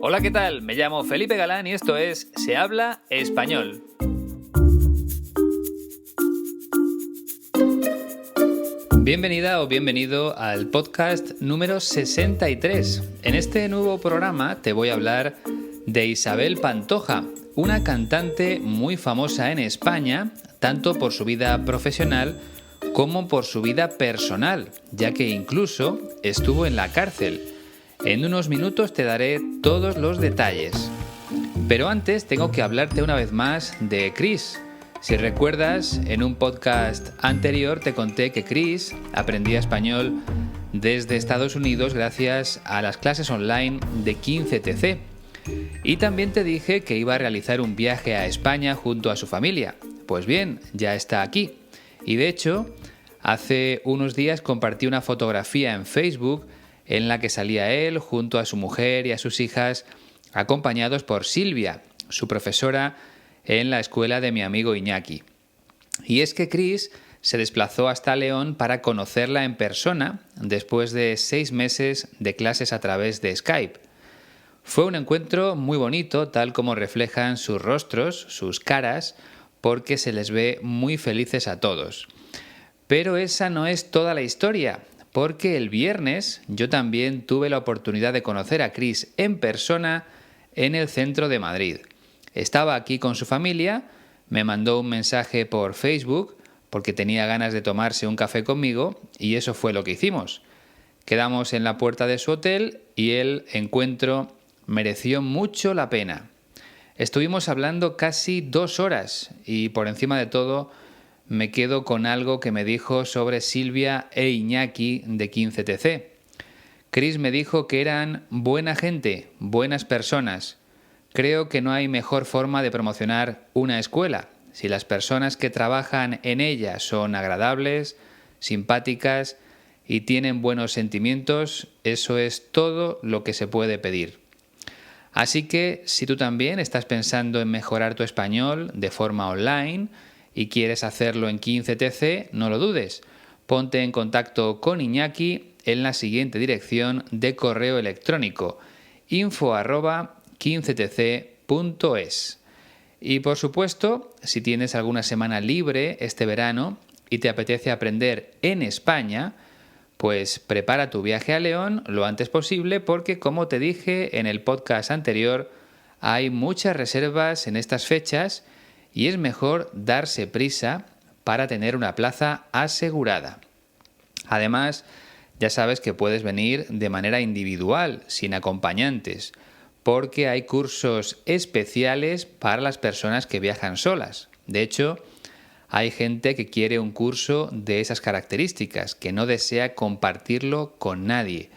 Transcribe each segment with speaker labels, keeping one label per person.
Speaker 1: Hola, ¿qué tal? Me llamo Felipe Galán y esto es Se habla español. Bienvenida o bienvenido al podcast número 63. En este nuevo programa te voy a hablar de Isabel Pantoja, una cantante muy famosa en España, tanto por su vida profesional como por su vida personal, ya que incluso estuvo en la cárcel. En unos minutos te daré todos los detalles. Pero antes tengo que hablarte una vez más de Chris. Si recuerdas, en un podcast anterior te conté que Chris aprendía español desde Estados Unidos gracias a las clases online de 15TC. Y también te dije que iba a realizar un viaje a España junto a su familia. Pues bien, ya está aquí. Y de hecho, hace unos días compartí una fotografía en Facebook en la que salía él junto a su mujer y a sus hijas, acompañados por Silvia, su profesora en la escuela de mi amigo Iñaki. Y es que Chris se desplazó hasta León para conocerla en persona después de 6 meses de clases a través de Skype. Fue un encuentro muy bonito, tal como reflejan sus rostros, sus caras, porque se les ve muy felices a todos. Pero esa no es toda la historia, porque el viernes yo también tuve la oportunidad de conocer a Chris en persona en el centro de Madrid. Estaba aquí con su familia, me mandó un mensaje por Facebook porque tenía ganas de tomarse un café conmigo y eso fue lo que hicimos. Quedamos en la puerta de su hotel y el encuentro mereció mucho la pena. Estuvimos hablando casi 2 horas y por encima de todo me quedo con algo que me dijo sobre Silvia e Iñaki de 15TC. Chris me dijo que eran buena gente, buenas personas. Creo que no hay mejor forma de promocionar una escuela. Si las personas que trabajan en ella son agradables, simpáticas y tienen buenos sentimientos, eso es todo lo que se puede pedir. Así que si tú también estás pensando en mejorar tu español de forma online y quieres hacerlo en 15TC, no lo dudes. Ponte en contacto con Iñaki en la siguiente dirección de correo electrónico: info@15tc.es. Y por supuesto, si tienes alguna semana libre este verano y te apetece aprender en España, pues prepara tu viaje a León lo antes posible porque, como te dije en el podcast anterior, hay muchas reservas en estas fechas y es mejor darse prisa para tener una plaza asegurada. Además, ya sabes que puedes venir de manera individual, sin acompañantes, porque hay cursos especiales para las personas que viajan solas. De hecho, hay gente que quiere un curso de esas características, que no desea compartirlo con nadie,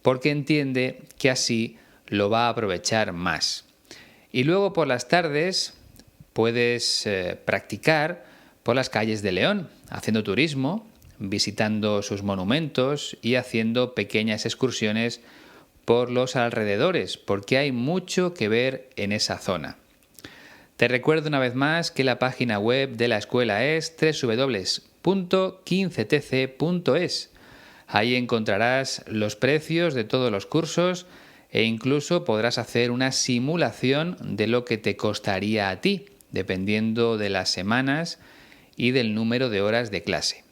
Speaker 1: porque entiende que así lo va a aprovechar más. Y luego por las tardes puedes practicar por las calles de León, haciendo turismo, visitando sus monumentos y haciendo pequeñas excursiones por los alrededores, porque hay mucho que ver en esa zona. Te recuerdo una vez más que la página web de la escuela es www.15tc.es. Ahí encontrarás los precios de todos los cursos e incluso podrás hacer una simulación de lo que te costaría a ti, dependiendo de las semanas y del número de horas de clase.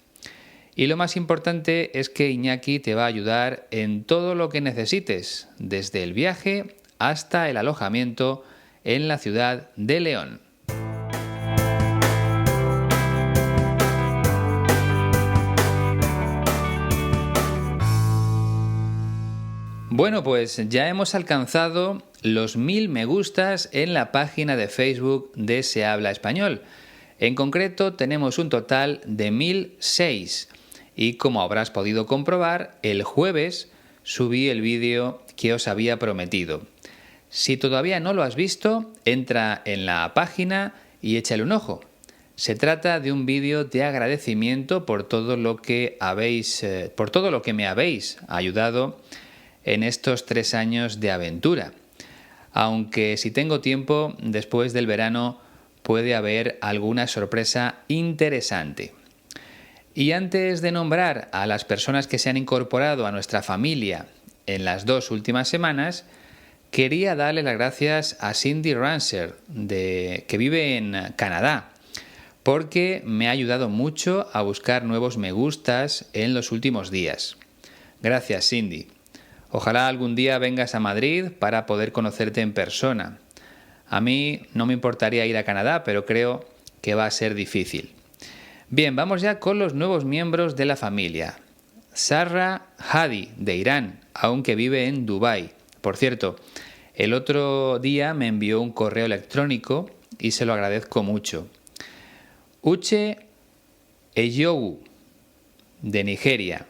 Speaker 1: Y lo más importante es que Iñaki te va a ayudar en todo lo que necesites, desde el viaje hasta el alojamiento en la ciudad de León. Bueno, pues ya hemos alcanzado los 1000 me gustas en la página de Facebook de Se Habla Español. En concreto tenemos un total de 1006 y, como habrás podido comprobar, el jueves subí el vídeo que os había prometido. Si todavía no lo has visto, entra en la página y échale un ojo. Se trata de un vídeo de agradecimiento por todo lo que me habéis ayudado en estos 3 años de aventura. Aunque si tengo tiempo, después del verano puede haber alguna sorpresa interesante. Y antes de nombrar a las personas que se han incorporado a nuestra familia en las 2 últimas semanas, quería darle las gracias a Cindy Ranser, que vive en Canadá, porque me ha ayudado mucho a buscar nuevos me gustas en los últimos días. Gracias, Cindy. Ojalá algún día vengas a Madrid para poder conocerte en persona. A mí no me importaría ir a Canadá, pero creo que va a ser difícil. Bien, vamos ya con los nuevos miembros de la familia. Sarah Hadi, de Irán, aunque vive en Dubái. Por cierto, el otro día me envió un correo electrónico y se lo agradezco mucho. Uche Eyogu, de Nigeria.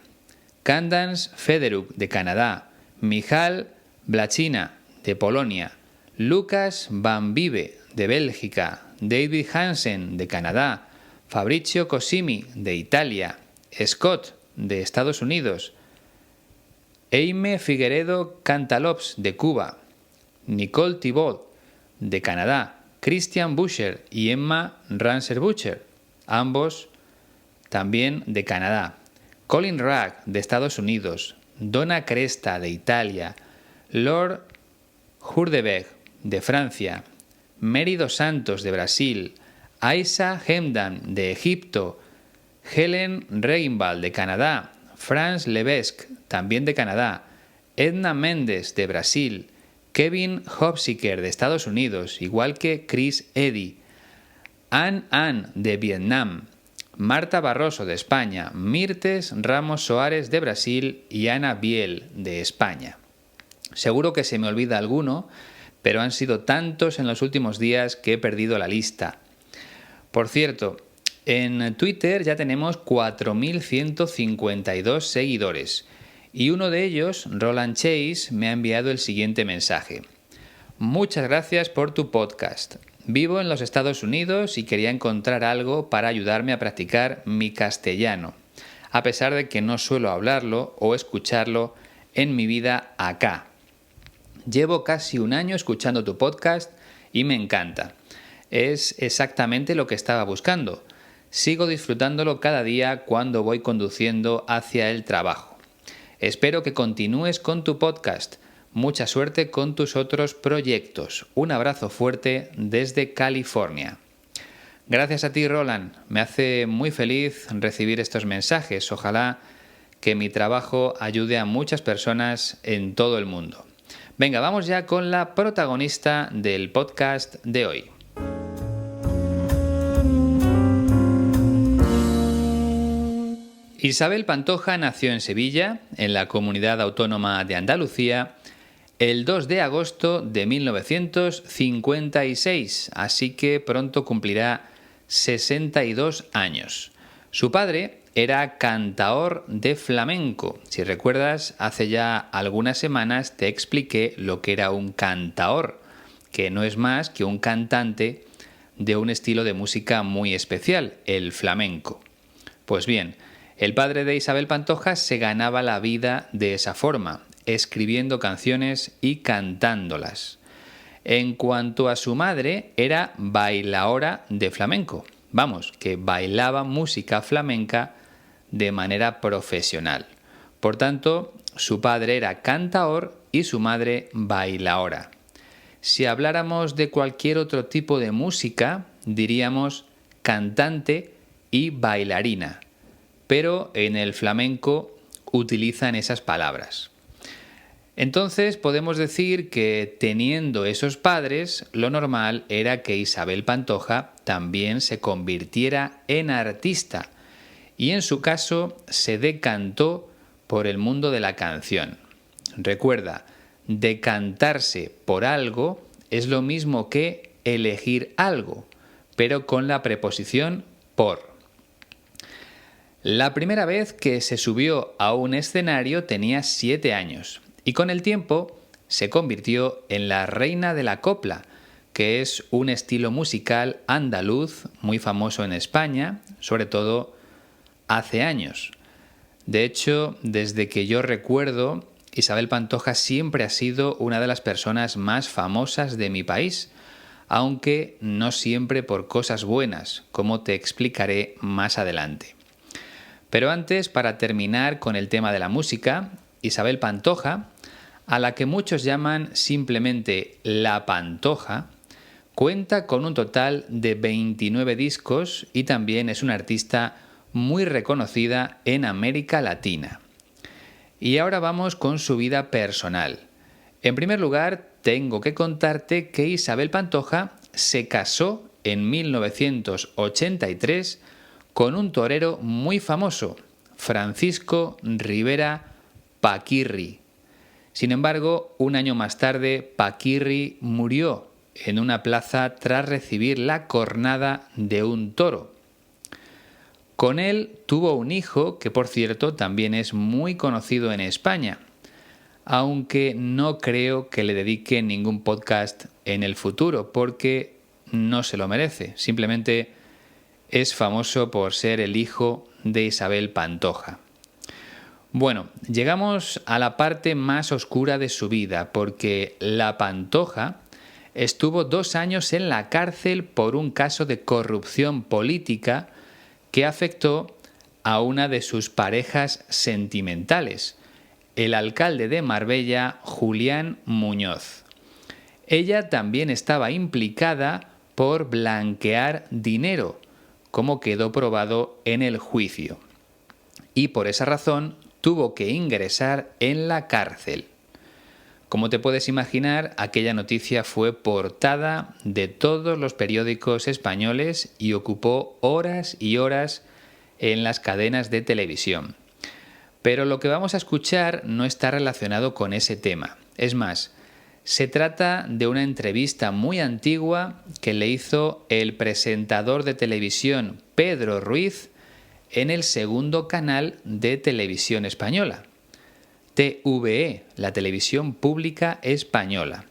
Speaker 1: Candance Federuk, de Canadá. Michal Blachina, de Polonia. Lucas Van Vive, de Bélgica. David Hansen, de Canadá. Fabrizio Cosimi, de Italia. Scott, de Estados Unidos. Eime Figueredo Cantalops, de Cuba. Nicole Thibault, de Canadá. Christian Boucher y Emma Ranser-Boucher, ambos también de Canadá. Colin Ragg, de Estados Unidos. Donna Cresta, de Italia. Lord Hurdeberg, de Francia. Mary dos Santos, de Brasil. Aisa Hemdan, de Egipto. Helen Reginbald, de Canadá. Franz Levesque, también de Canadá. Edna Méndez, de Brasil. Kevin Hopsiker, de Estados Unidos, igual que Chris Eddy. Ann, de Vietnam. Marta Barroso, de España. Mirtes Ramos Soares, de Brasil. Y Ana Biel, de España. Seguro que se me olvida alguno, pero han sido tantos en los últimos días que he perdido la lista. Por cierto, en Twitter ya tenemos 4.152 seguidores. Y uno de ellos, Roland Chase, me ha enviado el siguiente mensaje. Muchas gracias por tu podcast. Vivo en los Estados Unidos y quería encontrar algo para ayudarme a practicar mi castellano, a pesar de que no suelo hablarlo o escucharlo en mi vida acá. Llevo casi un año escuchando tu podcast y me encanta. Es exactamente lo que estaba buscando. Sigo disfrutándolo cada día cuando voy conduciendo hacia el trabajo. Espero que continúes con tu podcast. Mucha suerte con tus otros proyectos. Un abrazo fuerte desde California. Gracias a ti, Roland. Me hace muy feliz recibir estos mensajes. Ojalá que mi trabajo ayude a muchas personas en todo el mundo. Venga, vamos ya con la protagonista del podcast de hoy. Isabel Pantoja nació en Sevilla, en la Comunidad Autónoma de Andalucía, el 2 de agosto de 1956, así que pronto cumplirá 62 años. Su padre era cantaor de flamenco. Si recuerdas, hace ya algunas semanas te expliqué lo que era un cantaor, que no es más que un cantante de un estilo de música muy especial, el flamenco. Pues bien, el padre de Isabel Pantoja se ganaba la vida de esa forma, escribiendo canciones y cantándolas. En cuanto a su madre, era bailaora de flamenco. Vamos, que bailaba música flamenca de manera profesional. Por tanto, su padre era cantaor y su madre bailaora. Si habláramos de cualquier otro tipo de música, diríamos cantante y bailarina. Pero en el flamenco utilizan esas palabras. Entonces podemos decir que teniendo esos padres, lo normal era que Isabel Pantoja también se convirtiera en artista y en su caso se decantó por el mundo de la canción. Recuerda, decantarse por algo es lo mismo que elegir algo, pero con la preposición por. La primera vez que se subió a un escenario tenía 7 años y con el tiempo se convirtió en la reina de la copla, que es un estilo musical andaluz muy famoso en España, sobre todo hace años. De hecho, desde que yo recuerdo, Isabel Pantoja siempre ha sido una de las personas más famosas de mi país, aunque no siempre por cosas buenas, como te explicaré más adelante. Pero antes, para terminar con el tema de la música, Isabel Pantoja a la que muchos llaman simplemente La Pantoja, cuenta con un total de 29 discos y también es una artista muy reconocida en América Latina. Y ahora vamos con su vida personal. En primer lugar, tengo que contarte que Isabel Pantoja se casó en 1983 con un torero muy famoso, Francisco Rivera Paquirri. Sin embargo, un año más tarde, Paquirri murió en una plaza tras recibir la cornada de un toro. Con él tuvo un hijo que, por cierto, también es muy conocido en España, aunque no creo que le dedique ningún podcast en el futuro, porque no se lo merece. Simplemente es famoso por ser el hijo de Isabel Pantoja. Bueno, llegamos a la parte más oscura de su vida, porque la Pantoja estuvo 2 años en la cárcel por un caso de corrupción política que afectó a una de sus parejas sentimentales, el alcalde de Marbella, Julián Muñoz. Ella también estaba implicada por blanquear dinero, como quedó probado en el juicio. Y por esa razón tuvo que ingresar en la cárcel. Como te puedes imaginar, aquella noticia fue portada de todos los periódicos españoles y ocupó horas y horas en las cadenas de televisión. Pero lo que vamos a escuchar no está relacionado con ese tema. Es más, se trata de una entrevista muy antigua que le hizo el presentador de televisión Pedro Ruiz en el segundo canal de televisión española, TVE, la televisión pública española.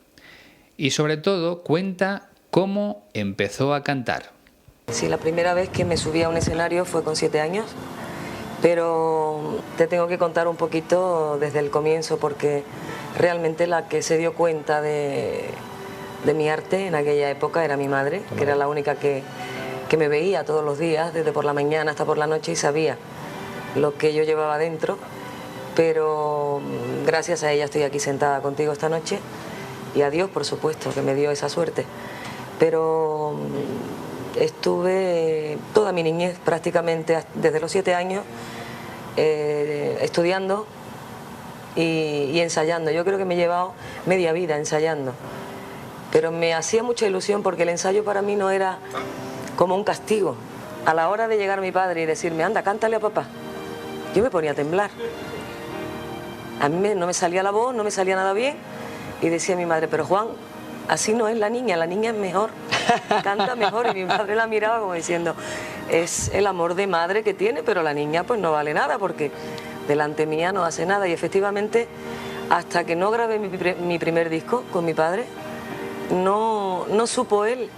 Speaker 1: Y sobre todo cuenta cómo empezó a cantar.
Speaker 2: Sí, la primera vez que me subí a un escenario fue con 7 años, pero te tengo que contar un poquito desde el comienzo, porque realmente la que se dio cuenta de mi arte en aquella época era mi madre, que era la única que me veía todos los días, desde por la mañana hasta por la noche, y sabía lo que yo llevaba dentro. Pero gracias a ella estoy aquí sentada contigo esta noche, y a Dios, por supuesto, que me dio esa suerte. Pero estuve toda mi niñez, prácticamente desde los 7 años, estudiando y ensayando. Yo creo que me he llevado media vida ensayando, pero me hacía mucha ilusión porque el ensayo para mí no era como un castigo. A la hora de llegar mi padre y decirme, anda, cántale a papá, yo me ponía a temblar. A mí no me salía la voz, no me salía nada bien, y decía mi madre, pero Juan, así no es la niña es mejor, canta mejor. Y mi madre la miraba como diciendo, es el amor de madre que tiene, pero la niña pues no vale nada porque delante mía no hace nada. Y efectivamente, hasta que no grabé mi primer disco con mi padre, no supo él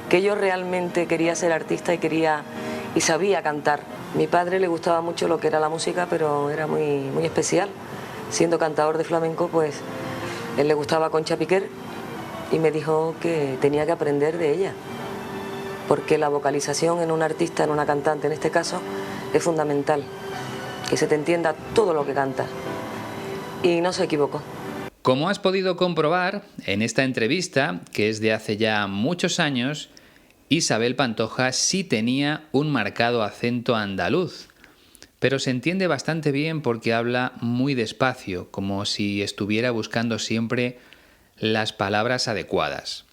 Speaker 2: que yo realmente quería ser artista y sabía cantar. Mi padre le gustaba mucho lo que era la música, pero era muy, muy especial. Siendo cantador de flamenco, pues él le gustaba Concha Piquer y me dijo que tenía que aprender de ella, porque la vocalización en un artista, en una cantante en este caso, es fundamental, que se te entienda todo lo que cantas. Y no se equivocó.
Speaker 1: Como has podido comprobar en esta entrevista, que es de hace ya muchos años, Isabel Pantoja sí tenía un marcado acento andaluz, pero se entiende bastante bien porque habla muy despacio, como si estuviera buscando siempre las palabras adecuadas.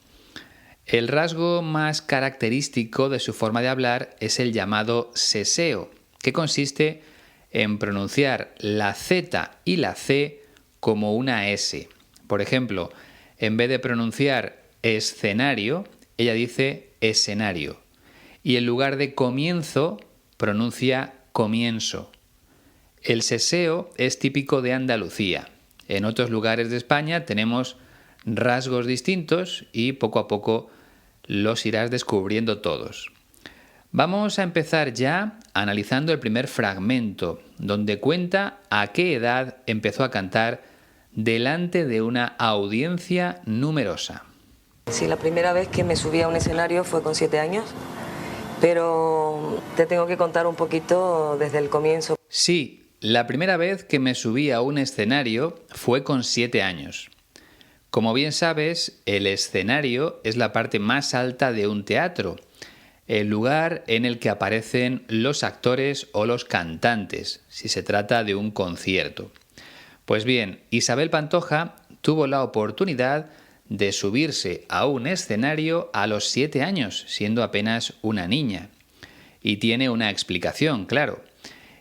Speaker 1: El rasgo más característico de su forma de hablar es el llamado seseo, que consiste en pronunciar la Z y la C como una S. Por ejemplo, en vez de pronunciar escenario, ella dice escenario. Y en lugar de comienzo, pronuncia comienzo. El seseo es típico de Andalucía. En otros lugares de España tenemos rasgos distintos y poco a poco los irás descubriendo todos. Vamos a empezar ya analizando el primer fragmento, donde cuenta a qué edad empezó a cantar delante de una audiencia numerosa.
Speaker 2: Sí, la primera vez que me subí a un escenario fue con 7 años, pero te tengo que contar un poquito desde el comienzo.
Speaker 1: Sí, La primera vez que me subí a un escenario fue con 7 años. Como bien sabes, el escenario es la parte más alta de un teatro, el lugar en el que aparecen los actores o los cantantes, si se trata de un concierto. Pues bien, Isabel Pantoja tuvo la oportunidad de subirse a un escenario a los 7 años, siendo apenas una niña. Y tiene una explicación, claro.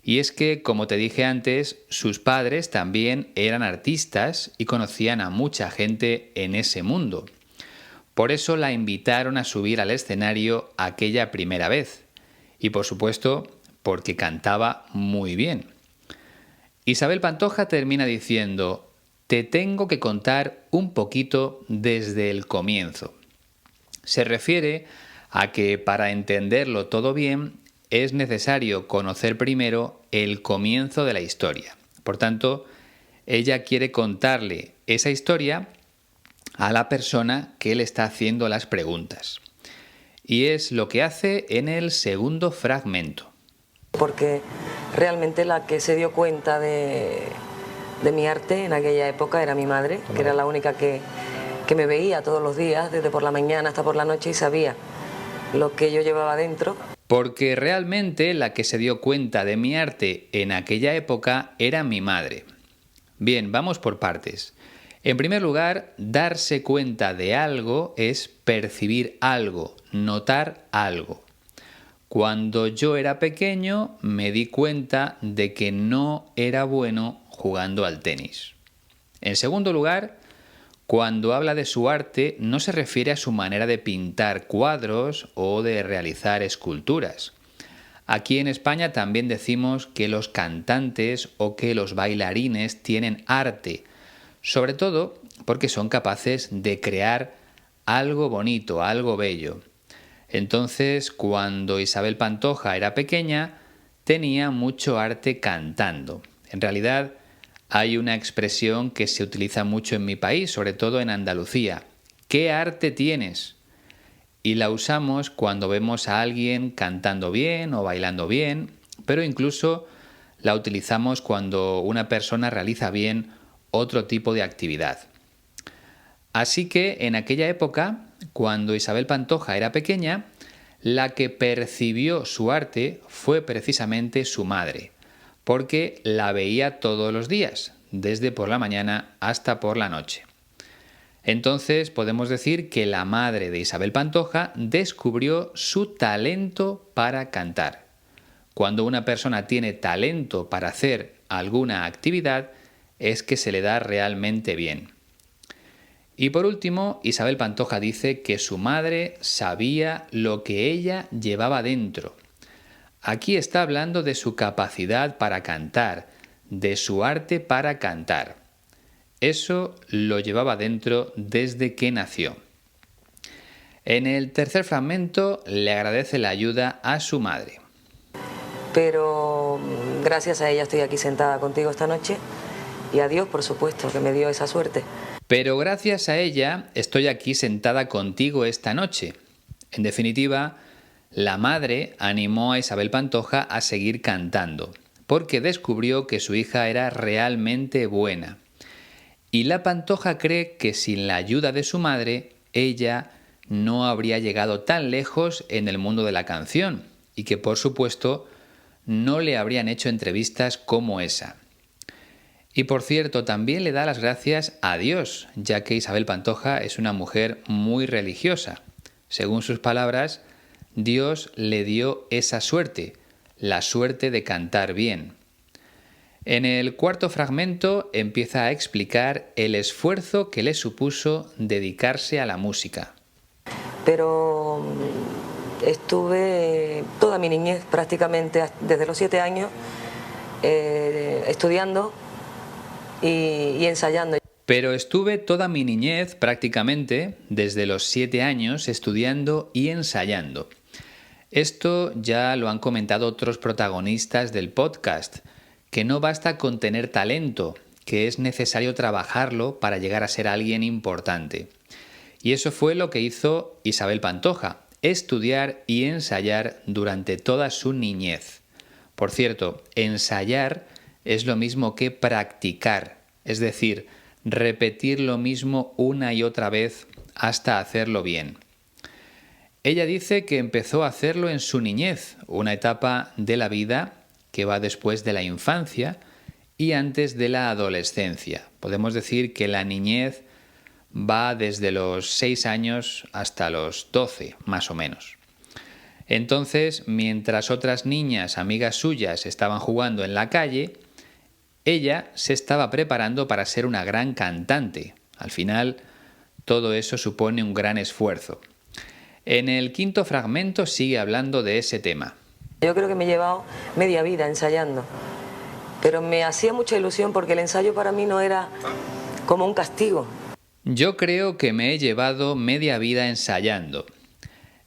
Speaker 1: Y es que, como te dije antes, sus padres también eran artistas y conocían a mucha gente en ese mundo. Por eso la invitaron a subir al escenario aquella primera vez. Y por supuesto, porque cantaba muy bien. Isabel Pantoja termina diciendo: te tengo que contar un poquito desde el comienzo. Se refiere a que para entenderlo todo bien es necesario conocer primero el comienzo de la historia. Por tanto, ella quiere contarle esa historia a la persona que le está haciendo las preguntas. Y es lo que hace en el segundo fragmento.
Speaker 2: Porque realmente la que se dio cuenta de mi arte en aquella época era mi madre, que era la única que me veía todos los días, desde por la mañana hasta por la noche, y sabía lo que yo llevaba dentro.
Speaker 1: Porque realmente la que se dio cuenta de mi arte en aquella época era mi madre. Bien, vamos por partes. En primer lugar, darse cuenta de algo es percibir algo, notar algo. Cuando yo era pequeño me di cuenta de que no era bueno jugando al tenis. En segundo lugar, cuando habla de su arte no se refiere a su manera de pintar cuadros o de realizar esculturas. Aquí en España también decimos que los cantantes o que los bailarines tienen arte, sobre todo porque son capaces de crear algo bonito, algo bello. Entonces, cuando Isabel Pantoja era pequeña, tenía mucho arte cantando. En realidad, hay una expresión que se utiliza mucho en mi país, sobre todo en Andalucía. ¿Qué arte tienes? Y la usamos cuando vemos a alguien cantando bien o bailando bien, pero incluso la utilizamos cuando una persona realiza bien otro tipo de actividad. Así que en aquella época, cuando Isabel Pantoja era pequeña, la que percibió su arte fue precisamente su madre, porque la veía todos los días, desde por la mañana hasta por la noche. Entonces podemos decir que la madre de Isabel Pantoja descubrió su talento para cantar. Cuando una persona tiene talento para hacer alguna actividad, es que se le da realmente bien. Y por último, Isabel Pantoja dice que su madre sabía lo que ella llevaba dentro. Aquí está hablando de su capacidad para cantar, de su arte para cantar. Eso lo llevaba dentro desde que nació. En el tercer fragmento le agradece la ayuda a su madre.
Speaker 2: Pero gracias a ella estoy aquí sentada contigo esta noche, y a Dios, por supuesto, que me dio esa suerte.
Speaker 1: Pero gracias a ella estoy aquí sentada contigo esta noche. En definitiva, la madre animó a Isabel Pantoja a seguir cantando, porque descubrió que su hija era realmente buena. Y la Pantoja cree que sin la ayuda de su madre, ella no habría llegado tan lejos en el mundo de la canción, y que por supuesto no le habrían hecho entrevistas como esa. Y por cierto, también le da las gracias a Dios, ya que Isabel Pantoja es una mujer muy religiosa. Según sus palabras, Dios le dio esa suerte, la suerte de cantar bien. En el cuarto fragmento empieza a explicar el esfuerzo que le supuso dedicarse a la música.
Speaker 2: Pero estuve toda mi niñez, prácticamente desde los 7 años, estudiando y ensayando.
Speaker 1: Pero estuve toda mi niñez, prácticamente, desde los 7 años, estudiando y ensayando. Esto ya lo han comentado otros protagonistas del podcast, que no basta con tener talento, que es necesario trabajarlo para llegar a ser alguien importante. Y eso fue lo que hizo Isabel Pantoja, estudiar y ensayar durante toda su niñez. Por cierto, ensayar es lo mismo que practicar, es decir, repetir lo mismo una y otra vez hasta hacerlo bien. Ella dice que empezó a hacerlo en su niñez, una etapa de la vida que va después de la infancia y antes de la adolescencia. Podemos decir que la niñez va desde los 6 años hasta los 12, más o menos. Entonces, mientras otras niñas, amigas suyas, estaban jugando en la calle, ella se estaba preparando para ser una gran cantante. Al final, todo eso supone un gran esfuerzo. En el quinto fragmento sigue hablando de ese tema.
Speaker 2: Yo creo que me he llevado media vida ensayando, pero me hacía mucha ilusión porque el ensayo para mí no era como un castigo.
Speaker 1: Yo creo que me he llevado media vida ensayando.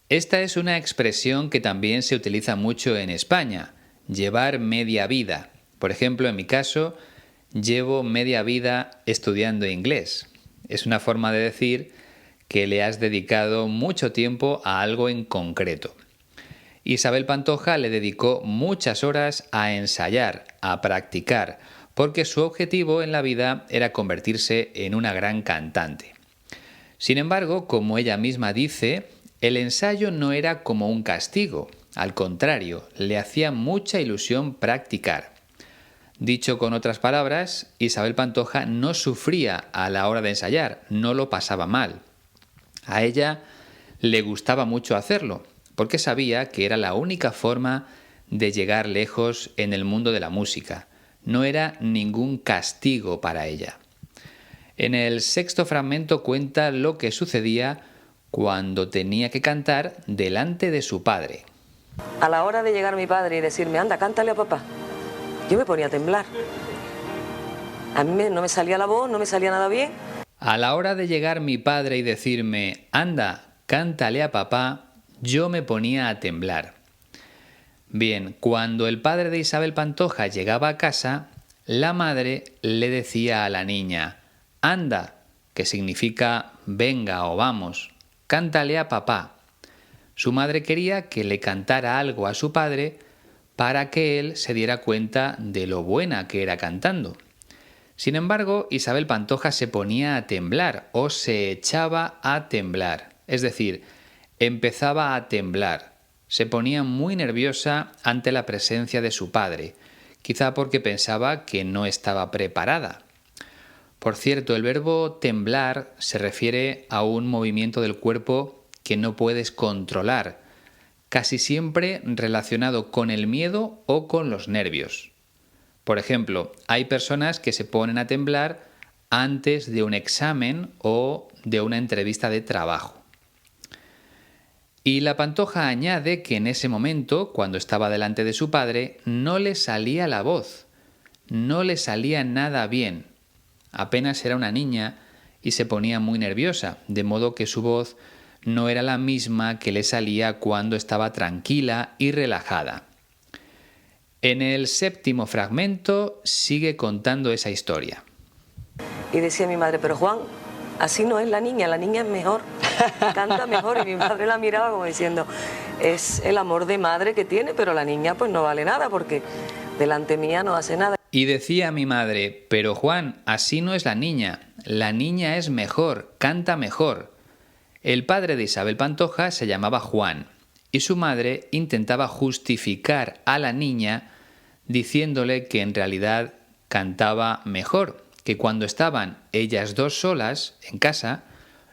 Speaker 1: Esta es una expresión que también se utiliza mucho en España, llevar media vida. Por ejemplo, en mi caso, llevo media vida estudiando inglés. Es una forma de decir que le has dedicado mucho tiempo a algo en concreto. Isabel Pantoja le dedicó muchas horas a ensayar, a practicar, porque su objetivo en la vida era convertirse en una gran cantante. Sin embargo, como ella misma dice, el ensayo no era como un castigo, al contrario, le hacía mucha ilusión practicar. Dicho con otras palabras, Isabel Pantoja no sufría a la hora de ensayar, no lo pasaba mal. A ella le gustaba mucho hacerlo, porque sabía que era la única forma de llegar lejos en el mundo de la música. No era ningún castigo para ella. En el sexto fragmento cuenta lo que sucedía cuando tenía que cantar delante de su padre.
Speaker 2: A la hora de llegar mi padre y decirme, anda, cántale a papá, yo me ponía a temblar. A mí no me salía la voz, no me salía nada bien.
Speaker 1: A la hora de llegar mi padre y decirme, anda, cántale a papá, yo me ponía a temblar. Bien, cuando el padre de Isabel Pantoja llegaba a casa, la madre le decía a la niña, anda, que significa venga o vamos, cántale a papá. Su madre quería que le cantara algo a su padre para que él se diera cuenta de lo buena que era cantando. Sin embargo, Isabel Pantoja se ponía a temblar o se echaba a temblar, es decir, empezaba a temblar. Se ponía muy nerviosa ante la presencia de su padre, quizá porque pensaba que no estaba preparada. Por cierto, el verbo temblar se refiere a un movimiento del cuerpo que no puedes controlar, casi siempre relacionado con el miedo o con los nervios. Por ejemplo, hay personas que se ponen a temblar antes de un examen o de una entrevista de trabajo. Y la Pantoja añade que en ese momento, cuando estaba delante de su padre, no le salía la voz, no le salía nada bien. Apenas era una niña y se ponía muy nerviosa, de modo que su voz no era la misma que le salía cuando estaba tranquila y relajada. En el séptimo fragmento sigue contando esa historia.
Speaker 2: Y decía mi madre, pero Juan, así no es la niña es mejor, canta mejor. Y mi madre la miraba como diciendo, es el amor de madre que tiene, pero la niña pues no vale nada porque delante mía no hace nada.
Speaker 1: Y decía mi madre, pero Juan, así no es la niña es mejor, canta mejor. El padre de Isabel Pantoja se llamaba Juan y su madre intentaba justificar a la niña diciéndole que en realidad cantaba mejor, que cuando estaban ellas dos solas en casa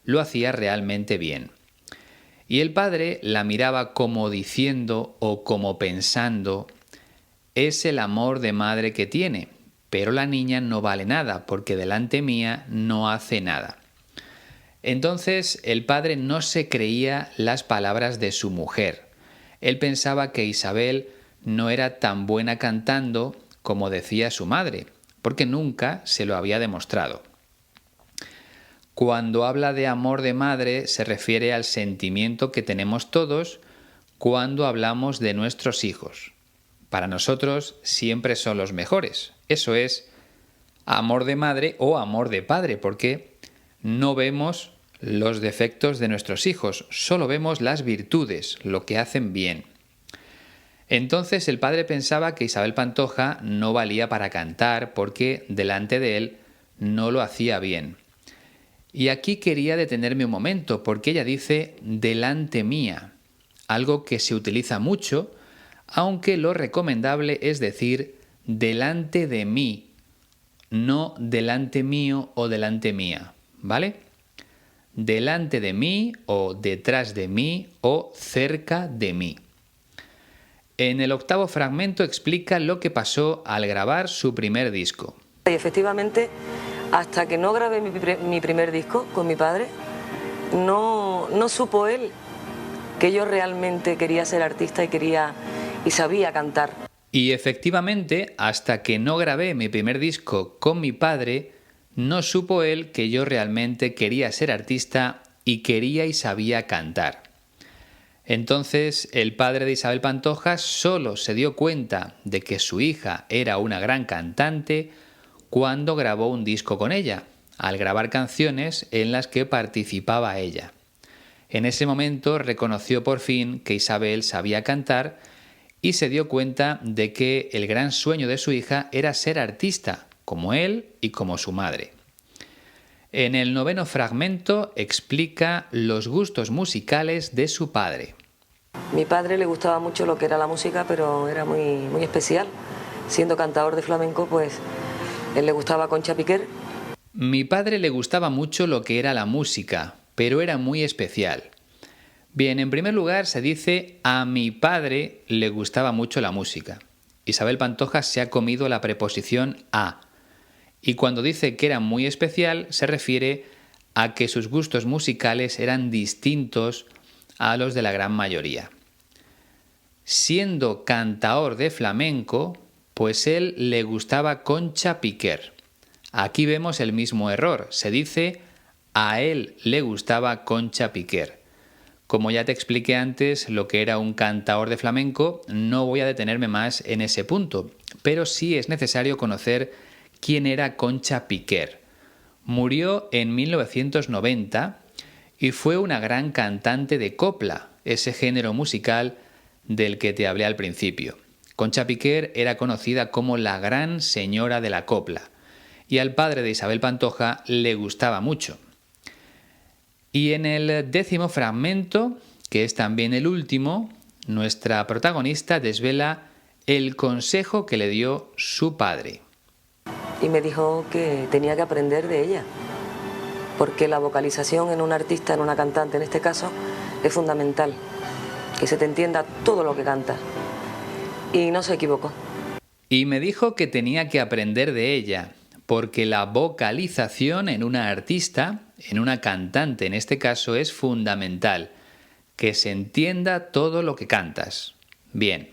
Speaker 1: lo hacía realmente bien. Y el padre la miraba como diciendo o como pensando, es el amor de madre que tiene, pero la niña no vale nada porque delante mía no hace nada. Entonces el padre no se creía las palabras de su mujer. Él pensaba que Isabel no era tan buena cantando como decía su madre, porque nunca se lo había demostrado. Cuando habla de amor de madre se refiere al sentimiento que tenemos todos cuando hablamos de nuestros hijos. Para nosotros siempre son los mejores. Eso es amor de madre o amor de padre, porque no vemos los defectos de nuestros hijos, solo vemos las virtudes, lo que hacen bien. Entonces el padre pensaba que Isabel Pantoja no valía para cantar porque delante de él no lo hacía bien. Y aquí quería detenerme un momento porque ella dice delante mía, algo que se utiliza mucho, aunque lo recomendable es decir delante de mí, no delante mío o delante mía, ¿vale? Delante de mí o detrás de mí o cerca de mí. En el octavo fragmento explica lo que pasó al grabar su primer disco.
Speaker 2: Y efectivamente, hasta que no grabé mi primer disco con mi padre, no supo él que yo realmente quería ser artista y sabía cantar.
Speaker 1: Y efectivamente, hasta que no grabé mi primer disco con mi padre, no supo él que yo realmente quería ser artista y quería y sabía cantar. Entonces, el padre de Isabel Pantoja solo se dio cuenta de que su hija era una gran cantante cuando grabó un disco con ella, al grabar canciones en las que participaba ella. En ese momento reconoció por fin que Isabel sabía cantar y se dio cuenta de que el gran sueño de su hija era ser artista, como él y como su madre. En el noveno fragmento explica los gustos musicales de su padre.
Speaker 2: Mi padre le gustaba mucho lo que era la música, pero era muy especial. Siendo cantador de flamenco, pues él le gustaba Concha Piquer.
Speaker 1: Mi padre le gustaba mucho lo que era la música, pero era muy especial. Bien, en primer lugar se dice a mi padre le gustaba mucho la música. Isabel Pantoja se ha comido la preposición a. Y cuando dice que era muy especial se refiere a que sus gustos musicales eran distintos a los de la gran mayoría. Siendo cantaor de flamenco, pues él le gustaba Concha Piquer. Aquí vemos el mismo error, se dice a él le gustaba Concha Piquer. Como ya te expliqué antes lo que era un cantaor de flamenco, no voy a detenerme más en ese punto, pero sí es necesario conocer quién era Concha Piquer. Murió en 1990 y fue una gran cantante de copla, ese género musical del que te hablé al principio. Concha Piquer era conocida como la gran señora de la copla y al padre de Isabel Pantoja le gustaba mucho. Y en el décimo fragmento, que es también el último, nuestra protagonista desvela el consejo que le dio su padre.
Speaker 2: Y me dijo que tenía que aprender de ella, porque la vocalización en un artista, en una cantante en este caso, es fundamental, que se te entienda todo lo que canta. Y no se equivocó.
Speaker 1: Y me dijo que tenía que aprender de ella, porque la vocalización en una artista, en una cantante en este caso, es fundamental, que se entienda todo lo que cantas. Bien,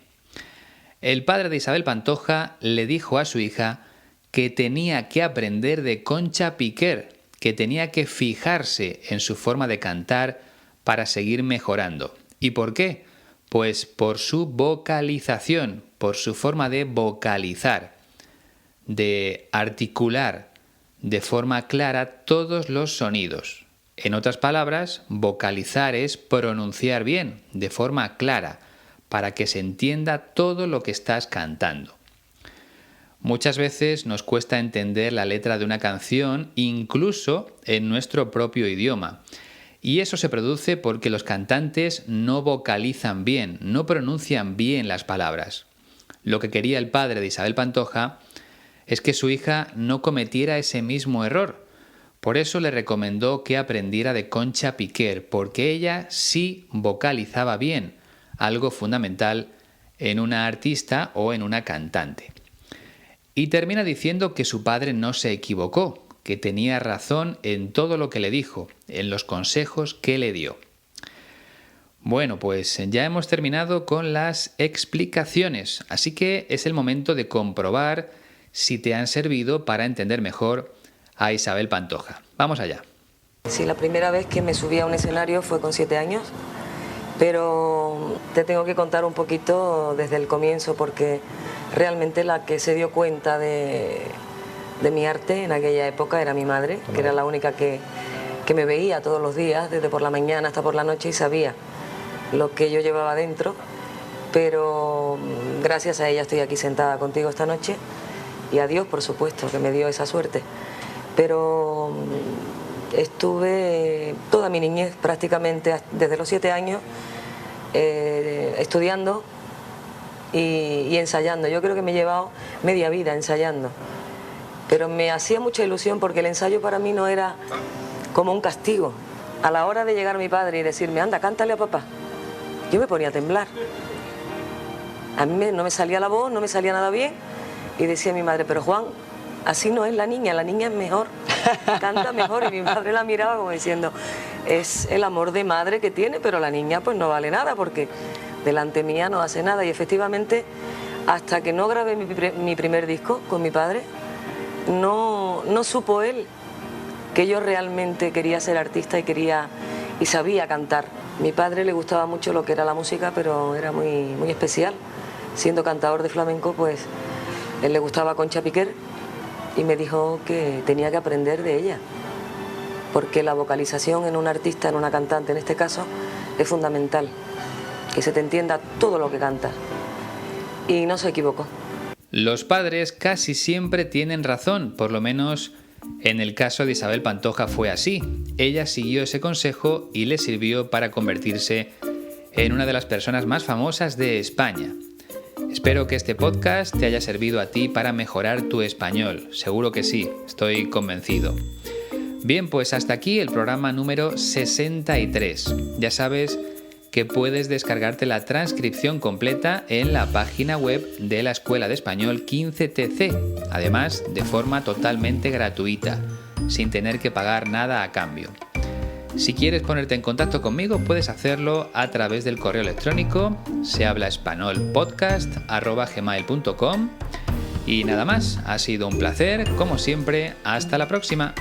Speaker 1: el padre de Isabel Pantoja le dijo a su hija que tenía que aprender de Concha Piquer, que tenía que fijarse en su forma de cantar para seguir mejorando. ¿Y por qué? Pues por su vocalización, por su forma de vocalizar, de articular de forma clara todos los sonidos. En otras palabras, vocalizar es pronunciar bien, de forma clara, para que se entienda todo lo que estás cantando. Muchas veces nos cuesta entender la letra de una canción, incluso en nuestro propio idioma. Y eso se produce porque los cantantes no vocalizan bien, no pronuncian bien las palabras. Lo que quería el padre de Isabel Pantoja es que su hija no cometiera ese mismo error. Por eso le recomendó que aprendiera de Concha Piquer, porque ella sí vocalizaba bien, algo fundamental en una artista o en una cantante. Y termina diciendo que su padre no se equivocó, que tenía razón en todo lo que le dijo, en los consejos que le dio. Bueno, pues ya hemos terminado con las explicaciones, así que es el momento de comprobar si te han servido para entender mejor a Isabel Pantoja. Vamos allá.
Speaker 2: Sí, la primera vez que me subí a un escenario fue con 7 años, pero te tengo que contar un poquito desde el comienzo porque realmente la que se dio cuenta de mi arte en aquella época era mi madre, que era la única que me veía todos los días, desde por la mañana hasta por la noche, y sabía lo que yo llevaba dentro pero gracias a ella estoy aquí sentada contigo esta noche y a Dios, por supuesto, que me dio esa suerte. Pero estuve toda mi niñez, prácticamente desde los 7 años, estudiando y ensayando. Yo creo que me he llevado media vida ensayando, pero me hacía mucha ilusión porque el ensayo para mí no era como un castigo. A la hora de llegar mi padre y decirme, anda, cántale a papá, yo me ponía a temblar. A mí no me salía la voz, no me salía nada bien, y decía mi madre, pero Juan, así no es la niña es mejor, canta mejor. Y mi madre la miraba como diciendo, es el amor de madre que tiene, pero la niña pues no vale nada porque delante mía no hace nada. Y efectivamente, hasta que no grabé mi primer disco con mi padre, no supo él que yo realmente quería ser artista y sabía cantar. Mi padre le gustaba mucho lo que era la música, pero era muy especial. Siendo cantador de flamenco, pues él le gustaba Concha Piquer y me dijo que tenía que aprender de ella, porque la vocalización en un artista, en una cantante en este caso, es fundamental, que se te entienda todo lo que cantas. Y no se equivocó.
Speaker 1: Los padres casi siempre tienen razón, por lo menos en el caso de Isabel Pantoja fue así. Ella siguió ese consejo y le sirvió para convertirse en una de las personas más famosas de España. Espero que este podcast te haya servido a ti para mejorar tu español. Seguro que sí, estoy convencido. Bien, pues hasta aquí el programa número 63. Ya sabes que puedes descargarte la transcripción completa en la página web de la Escuela de Español 15TC, además de forma totalmente gratuita, sin tener que pagar nada a cambio. Si quieres ponerte en contacto conmigo, puedes hacerlo a través del correo electrónico sehablaespanolpodcast@gmail.com. Y nada más, ha sido un placer, como siempre, hasta la próxima.